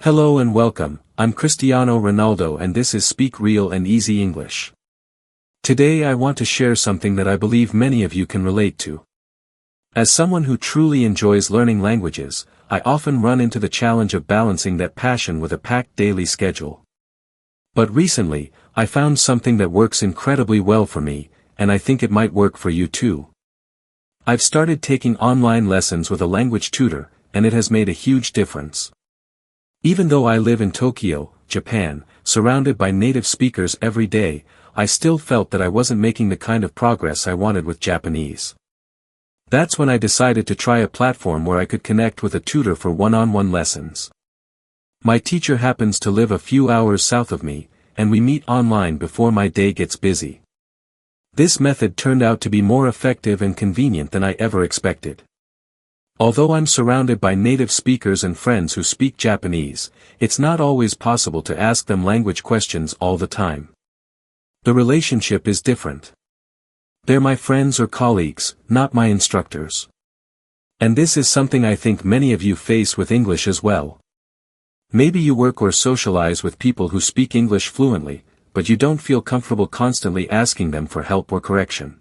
Hello and welcome, I'm Cristiano Ronaldo and this is Speak Real and Easy English. Today I want to share something that I believe many of you can relate to. As someone who truly enjoys learning languages, I often run into the challenge of balancing that passion with a packed daily schedule. But recently, I found something that works incredibly well for me, and I think it might work for you too. I've started taking online lessons with a language tutor, and it has made a huge difference. Even though I live in Tokyo, Japan, surrounded by native speakers every day, I still felt that I wasn't making the kind of progress I wanted with Japanese. That's when I decided to try a platform where I could connect with a tutor for one-on-one lessons. My teacher happens to live a few hours south of me, and we meet online before my day gets busy. This method turned out to be more effective and convenient than I ever expected. Although I'm surrounded by native speakers and friends who speak Japanese, it's not always possible to ask them language questions all the time. The relationship is different. They're my friends or colleagues, not my instructors. And this is something I think many of you face with English as well. Maybe you work or socialize with people who speak English fluently, but you don't feel comfortable constantly asking them for help or correction.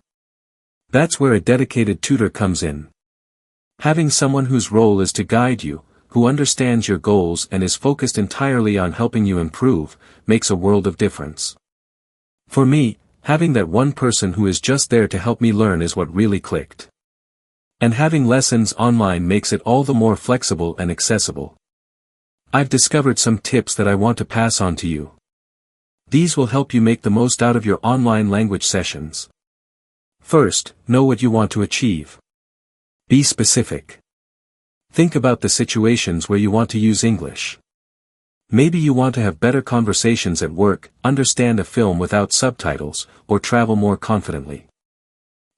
That's where a dedicated tutor comes in. Having someone whose role is to guide you, who understands your goals and is focused entirely on helping you improve, makes a world of difference. For me, having that one person who is just there to help me learn is what really clicked. And having lessons online makes it all the more flexible and accessible. I've discovered some tips that I want to pass on to you. These will help you make the most out of your online language sessions. First, know what you want to achieve. Be specific. Think about the situations where you want to use English. Maybe you want to have better conversations at work, understand a film without subtitles, or travel more confidently.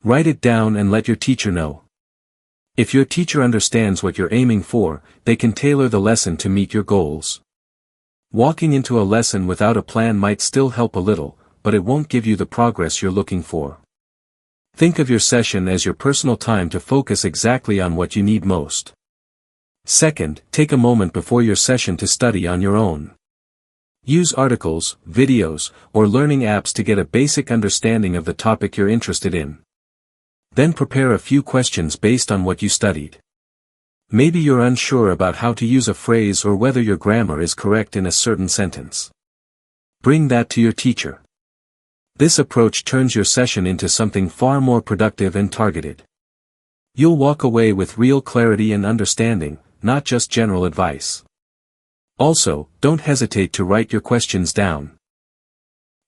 Write it down and let your teacher know. If your teacher understands what you're aiming for, they can tailor the lesson to meet your goals. Walking into a lesson without a plan might still help a little, but it won't give you the progress you're looking for. Think of your session as your personal time to focus exactly on what you need most. Second, take a moment before your session to study on your own. Use articles, videos, or learning apps to get a basic understanding of the topic you're interested in. Then prepare a few questions based on what you studied. Maybe you're unsure about how to use a phrase or whether your grammar is correct in a certain sentence. Bring that to your teacher. This approach turns your session into something far more productive and targeted. You'll walk away with real clarity and understanding, not just general advice. Also, don't hesitate to write your questions down.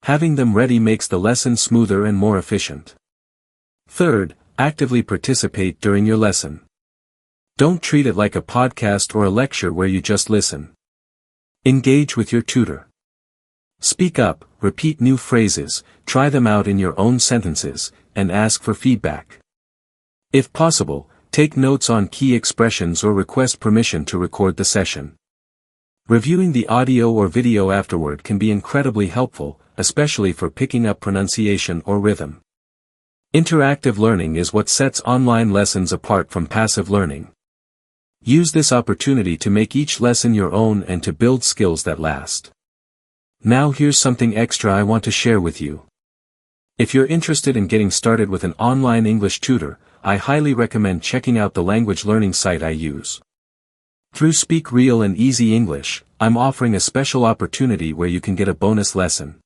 Having them ready makes the lesson smoother and more efficient. Third, actively participate during your lesson. Don't treat it like a podcast or a lecture where you just listen. Engage with your tutor. Speak up, repeat new phrases, try them out in your own sentences, and ask for feedback. If possible, take notes on key expressions or request permission to record the session. Reviewing the audio or video afterward can be incredibly helpful, especially for picking up pronunciation or rhythm. Interactive learning is what sets online lessons apart from passive learning. Use this opportunity to make each lesson your own and to build skills that last. Now here's something extra I want to share with you. If you're interested in getting started with an online English tutor, I highly recommend checking out the language learning site I use. Through Speak Real and Easy English, I'm offering a special opportunity where you can get a bonus lesson.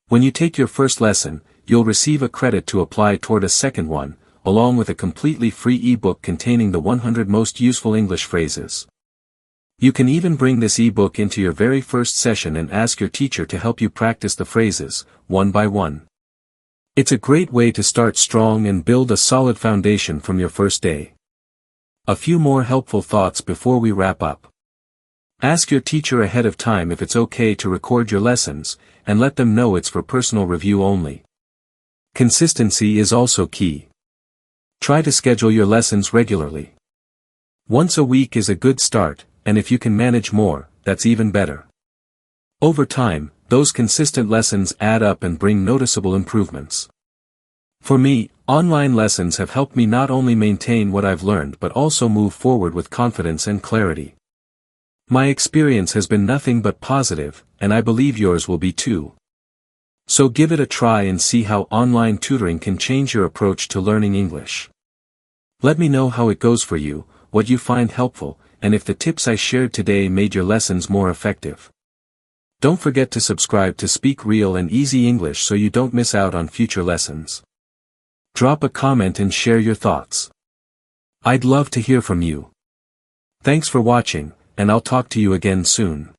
When you take your first lesson, you'll receive a credit to apply toward a second one, along with a completely free ebook containing the 100 most useful English phrases. You can even bring this ebook into your very first session and ask your teacher to help you practice the phrases, one by one. It's a great way to start strong and build a solid foundation from your first day. A few more helpful thoughts before we wrap up. Ask your teacher ahead of time if it's okay to record your lessons, and let them know it's for personal review only. Consistency is also key. Try to schedule your lessons regularly. Once a week is a good start, and if you can manage more, that's even better. Over time, those consistent lessons add up and bring noticeable improvements. For me, online lessons have helped me not only maintain what I've learned but also move forward with confidence and clarity. My experience has been nothing but positive, and I believe yours will be too. So give it a try and see how online tutoring can change your approach to learning English. Let me know how it goes for you, what you find helpful, and if the tips I shared today made your lessons more effective. Don't forget to subscribe to Speak Real and Easy English so you don't miss out on future lessons. Drop a comment and share your thoughts. I'd love to hear from you. Thanks for watching, and I'll talk to you again soon.